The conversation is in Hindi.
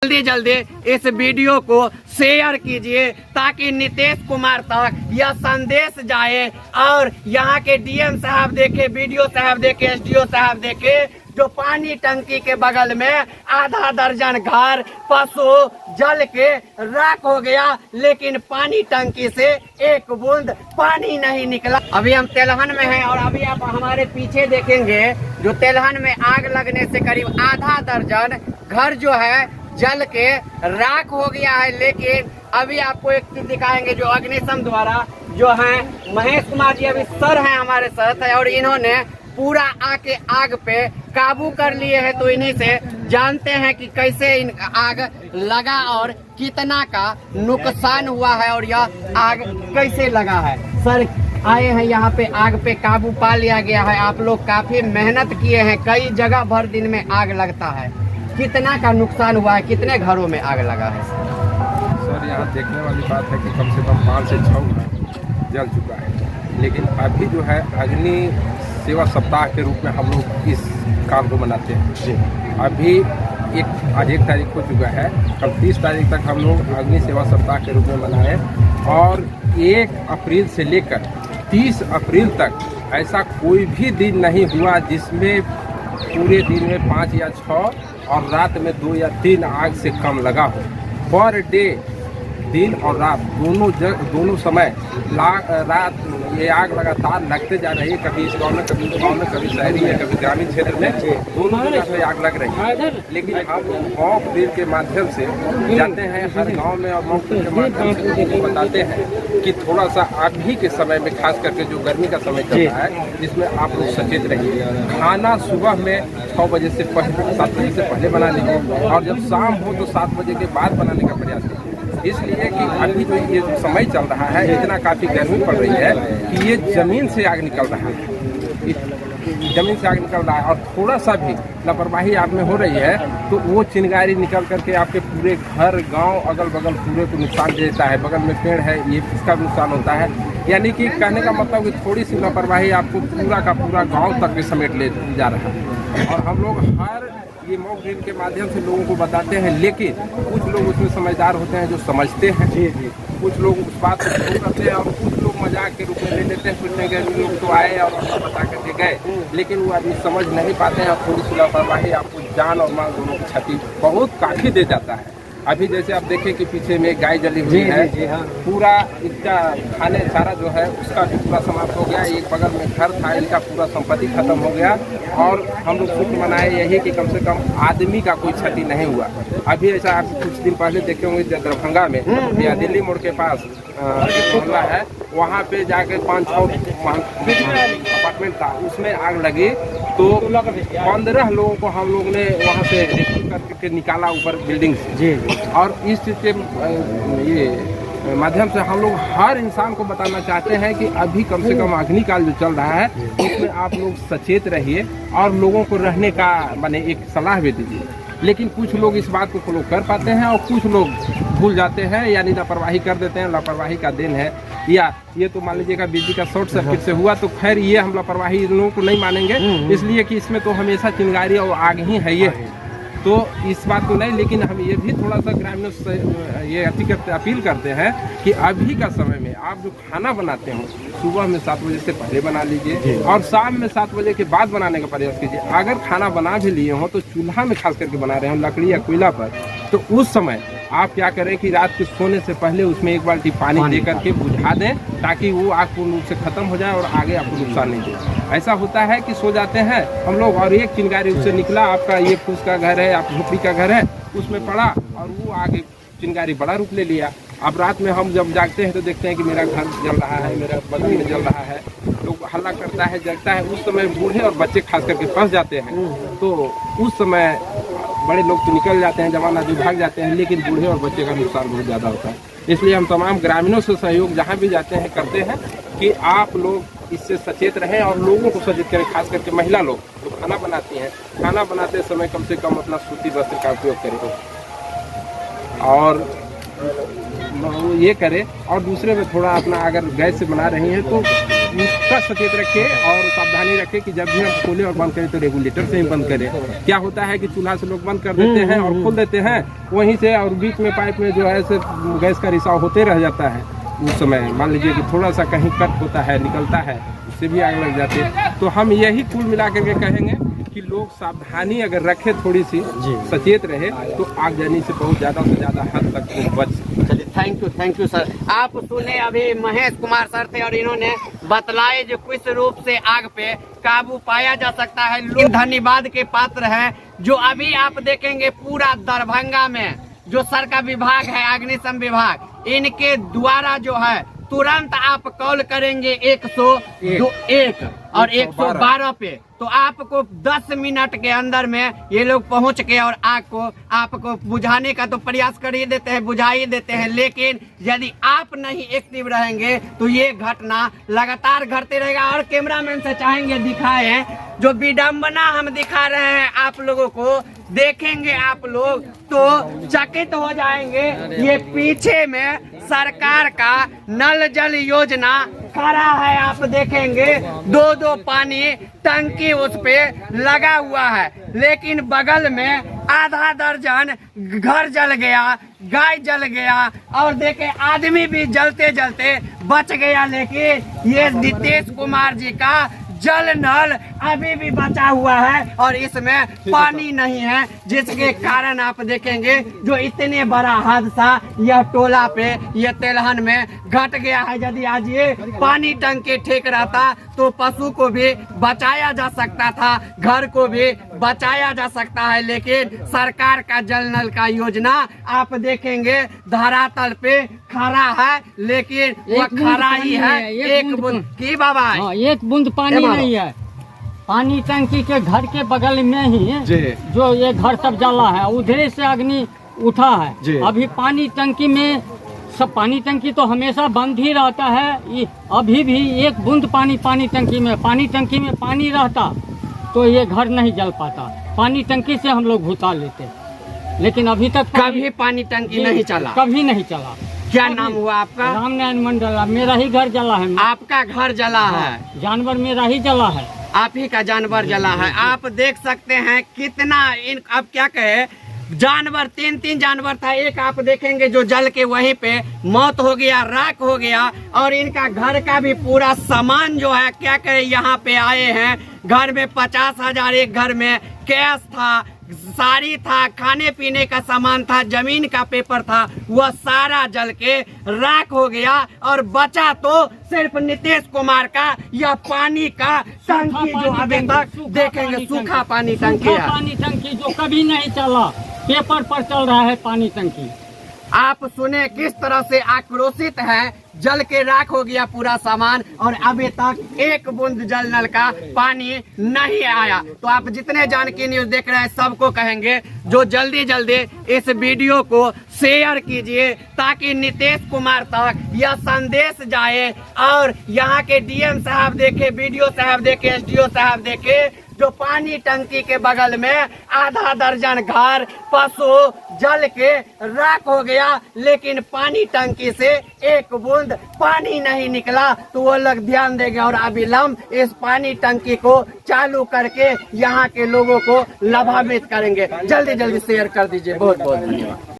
जल्दी जल्दी इस वीडियो को शेयर कीजिए ताकि नीतीश कुमार तक यह संदेश जाए और यहाँ के डीएम साहब देखे, बीडीओ साहब देखे, एसडीओ साहब देखे, जो पानी टंकी के बगल में आधा दर्जन घर पशु जल के राख हो गया, लेकिन पानी टंकी से एक बूंद पानी नहीं निकला। अभी हम तेलहन में हैं और अभी आप हमारे पीछे देखेंगे जो तेलहन में आग लगने से करीब आधा दर्जन घर जो है जल के राख हो गया है। लेकिन अभी आपको एक चीज दिखाएंगे जो अग्निशम द्वारा जो है महेश कुमार जी अभी सर हैं हमारे साथ है और इन्होंने पूरा आके आग पे काबू कर लिए हैं। तो इन्हीं से जानते हैं कि कैसे इन आग लगा और कितना का नुकसान हुआ है और यह आग कैसे लगा है। सर आए हैं यहाँ पे, आग पे काबू पा लिया गया है। आप लोग काफी मेहनत किए हैं, कई जगह भर दिन में आग लगता है, कितना का नुकसान हुआ है, कितने घरों में आग लगा है? सर यहाँ देखने वाली बात है कि कम से कम 5 से 6 घर जल चुका है। लेकिन अभी जो है अग्नि सेवा सप्ताह के रूप में हम लोग इस काम को मनाते हैं जी। अभी आज 1 तारीख हो चुका है, अब 30 तारीख तक हम लोग अग्नि सेवा सप्ताह के रूप में मनाए और 1 अप्रैल से लेकर 30 अप्रैल तक ऐसा कोई भी दिन नहीं हुआ जिसमें पूरे दिन में 5 या 6 और रात में 2 या 3 आग से कम लगा हो। पर डे दिन और रात दोनों समय रात ये आग लगातार लगते जा रही है। कभी इस गाँव में, कभी उस गाँव में, कभी शहरी है, कभी ग्रामीण क्षेत्र में, दोनों जगह पे आग लग रही है। लेकिन हम मॉक ड्रिल के माध्यम से जाते हैं हर गांव में और मॉक ड्रिल के माध्यम से लोगों को बताते हैं कि थोड़ा सा अभी के समय में, खास करके जो गर्मी का समय चल रहा है, जिसमें आप लोग सचेत रहिए। खाना सुबह में 6 बजे से पहले, 7 बजे से पहले बना लीजिए और जब शाम हो तो 7 बजे के बाद बनाने का प्रयास कीजिए। इसलिए कि अभी जो ये समय चल रहा है, इतना काफ़ी गर्मी पड़ रही है कि ये ज़मीन से आग निकल रहा है, ज़मीन से आग निकल रहा है। और थोड़ा सा भी लापरवाही आप में हो रही है तो वो चिंगारी निकल करके आपके पूरे घर, गांव, अगल बगल पूरे को नुकसान दे देता है। बगल में पेड़ है, ये इसका भी नुकसान होता है। यानी कि कहने का मतलब कि थोड़ी सी लापरवाही आपको पूरा का पूरा गाँव तक भी समेट ले जा रहा है। और हम लोग हर ये मॉक ड्रिल के माध्यम से लोगों को बताते हैं, लेकिन कुछ लोग उसमें समझदार होते हैं जो समझते हैं जी। कुछ लोग उस बात को छोड़ करते हैं और कुछ लोग मजाक के रूप में ले लेते हैं, सोचते हैं कि लोग तो आए और बता करके गए, लेकिन वो आदमी समझ नहीं पाते हैं और थोड़ी सी लापरवाही आपको जान और माल दोनों की क्षति बहुत काफ़ी दे जाता है। अभी जैसे आप देखें कि पीछे में गाय जली हुई है जी, हाँ। पूरा इसका खाने चारा जो है उसका भी पूरा समाप्त हो गया। एक बगल में घर था, इनका पूरा संपत्ति खत्म हो गया। और हम लोग शुक्र मनाए यही कि कम से कम आदमी का कोई क्षति नहीं हुआ। अभी ऐसा आप कुछ दिन पहले देखे होंगे दरभंगा में या दिल्ली मोड़ के पास एक मोहल्ला है, वहाँ पे जाके 5-6 अपार्टमेंट था, उसमें आग लगी तो 15 लोगों को हम लोग ने वहाँ से रेस्क्यू करके निकाला ऊपर बिल्डिंग से जी। और इस चीज़ के ये माध्यम से हम लोग हर इंसान को बताना चाहते हैं कि अभी कम से कम अग्निकाल जो चल रहा है उसमें आप लोग सचेत रहिए और लोगों को रहने का माने एक सलाह भी दीजिए। लेकिन कुछ लोग इस बात को फॉलो कर पाते हैं और कुछ लोग भूल जाते हैं, यानी लापरवाही कर देते हैं। लापरवाही का दिन है, या ये तो मान लीजिएगा बिजली का शॉर्ट सर्किट से हुआ, तो खैर ये हम लापरवाही इन लोगों को नहीं मानेंगे, इसलिए कि इसमें तो हमेशा चिंगारी और आग ही है ये, तो इस बात को नहीं। लेकिन हम ये भी थोड़ा सा ग्रामीणों से ये अपील करते हैं कि अभी का समय में आप जो खाना बनाते हो सुबह में 7 बजे से पहले बना लीजिए और शाम में 7 बजे के बाद बनाने का प्रयास कीजिए। अगर खाना बना भी लिए हो तो चूल्हा में खास करके बना रहे हो, लकड़ी या कोयला पर, तो उस समय आप क्या करें कि रात के सोने से पहले उसमें 1 बाल्टी पानी दे करके बुझा दें ताकि वो आग पूर्ण रूप से खत्म हो जाए और आगे आपको नुकसान नहीं दे। ऐसा होता है कि सो जाते हैं हम लोग और एक चिंगारी उससे निकला, आपका ये फूस का घर है, आप झोपड़ी का घर है, उसमें पड़ा और वो आगे चिंगारी बड़ा रूप ले लिया। अब रात में हम जब जागते हैं तो देखते हैं कि मेरा घर जल रहा है, मेरा बगल में जल रहा है, लोग हल्ला करता है, जगता है। उस समय बूढ़े और बच्चे खास करके फंस जाते हैं, तो उस समय बड़े लोग तो निकल जाते हैं, जवान आदमी भाग जाते हैं, लेकिन बूढ़े और बच्चे का नुकसान बहुत ज़्यादा होता है। इसलिए हम तमाम ग्रामीणों से सहयोग जहाँ भी जाते हैं करते हैं कि आप लोग इससे सचेत रहें और लोगों को सचेत करें। खास करके महिला लोग जो खाना बनाती हैं, खाना बनाते समय कम से कम अपना सूती वस्त्र का उपयोग करें और ये करें। और दूसरे में थोड़ा अपना अगर गैस से बना रही हैं तो का सचेत रखे और सावधानी रखे कि जब भी हम खोले और बंद करें तो रेगुलेटर से ही बंद करें। क्या होता है कि चूल्हा से लोग बंद कर देते हैं और खोल देते हैं वहीं से, और बीच में पाइप में जो है से गैस का रिसाव होते रह जाता है। उस समय मान लीजिए कि थोड़ा सा कहीं कट होता है, निकलता है, उससे भी आग लग जाती है। तो हम यही कुल मिला करके कहेंगे कि लोग सावधानी अगर रखें, थोड़ी सी सचेत रहे, तो आगजनी से बहुत ज़्यादा से ज़्यादा हद तक वो बच सकते। चलिए, थैंक यू सर। आप सुने अभी महेश कुमार सर थे और इन्होंने बतलाए जो किस रूप से आग पे काबू पाया जा सकता है। लोग धन्यवाद के पात्र हैं। जो अभी आप देखेंगे पूरा दरभंगा में जो सर का विभाग है, अग्निशम विभाग, इनके द्वारा जो है तुरंत आप कॉल करेंगे 101 और 112 पे, तो आपको 10 मिनट के अंदर में ये लोग पहुंच के और आग को आपको बुझाने का तो प्रयास कर ही देते हैं, बुझा ही देते हैं। लेकिन यदि आप नहीं एक्टिव रहेंगे तो ये घटना लगातार घटते रहेगा। और कैमरामैन से चाहेंगे दिखाएं, जो विडंबना हम दिखा रहे हैं आप लोगों को, देखेंगे आप लोग तो चकित हो जाएंगे। ये पीछे में सरकार का नल जल योजना खड़ा है, आप देखेंगे 2-2 पानी टंकी उस पे लगा हुआ है, लेकिन बगल में आधा दर्जन घर जल गया, गाय जल गया और देखे आदमी भी जलते जलते बच गया। लेकिन ये नीतीश कुमार जी का जल नल अभी भी बचा हुआ है और इसमें पानी नहीं है, जिसके कारण आप देखेंगे जो इतने बड़ा हादसा यह टोला पे, ये तेलहन में घट गया है। यदि आज ये पानी टंकी ठीक रहता तो पशु को भी बचाया जा सकता था, घर को भी बचाया जा सकता है। लेकिन सरकार का जल नल का योजना आप देखेंगे धरातल पे खड़ा है, लेकिन वह खड़ा ही है। एक बूंद की बाबा, एक बूंद पानी नहीं है। पानी टंकी के घर के बगल में ही जो ये घर सब जला है, उधर से अग्नि उठा है। अभी पानी टंकी में सब, पानी टंकी तो हमेशा बंद ही रहता है। अभी भी एक बूंद पानी टंकी में पानी रहता तो ये घर नहीं जल पाता। पानी टंकी से हम लोग भुता लेते, लेकिन अभी तक कभी पानी टंकी नहीं चला, कभी नहीं चला। क्या नाम हुआ आपका? रामनारायण मंडल। मेरा ही घर जला है। आपका घर जला है? जानवर मेरा ही जला है। आप ही का जानवर जला है। आप देख सकते हैं कितना इन, अब क्या कहे, जानवर 3 जानवर था। एक आप देखेंगे जो जल के वहीं पे मौत हो गया, राख हो गया। और इनका घर का भी पूरा सामान जो है क्या कहे, यहाँ पे आए हैं। घर में 50,000, एक घर में कैश था, साड़ी था, खाने पीने का सामान था, जमीन का पेपर था, वह सारा जल के राख हो गया। और बचा तो सिर्फ नीतीश कुमार का यह पानी का टंकी, जो अभी तक देखेंगे सूखा पानी टंकी है। पानी टंकी जो कभी नहीं चला, पेपर पर चल रहा है पानी टंकी। आप सुने किस तरह से आक्रोशित है। जल के राख हो गया पूरा सामान और अभी तक एक बूंद जल नल का पानी नहीं आया। तो आप जितने जानकी न्यूज देख रहे हैं सबको कहेंगे जो जल्दी इस वीडियो को शेयर कीजिए, ताकि नीतीश कुमार तक यह संदेश जाए और यहाँ के डीएम साहब देखे, बीडीओ साहब देखे, एसडीओ साहब देखे, जो पानी टंकी के बगल में आधा दर्जन घर, पशु जल के राख हो गया, लेकिन पानी टंकी से एक बूंद पानी नहीं निकला। तो वो लोग ध्यान देंगे और अविलंब इस पानी टंकी को चालू करके यहाँ के लोगों को लाभान्वित करेंगे। जल्दी शेयर कर दीजिए। बहुत बहुत धन्यवाद।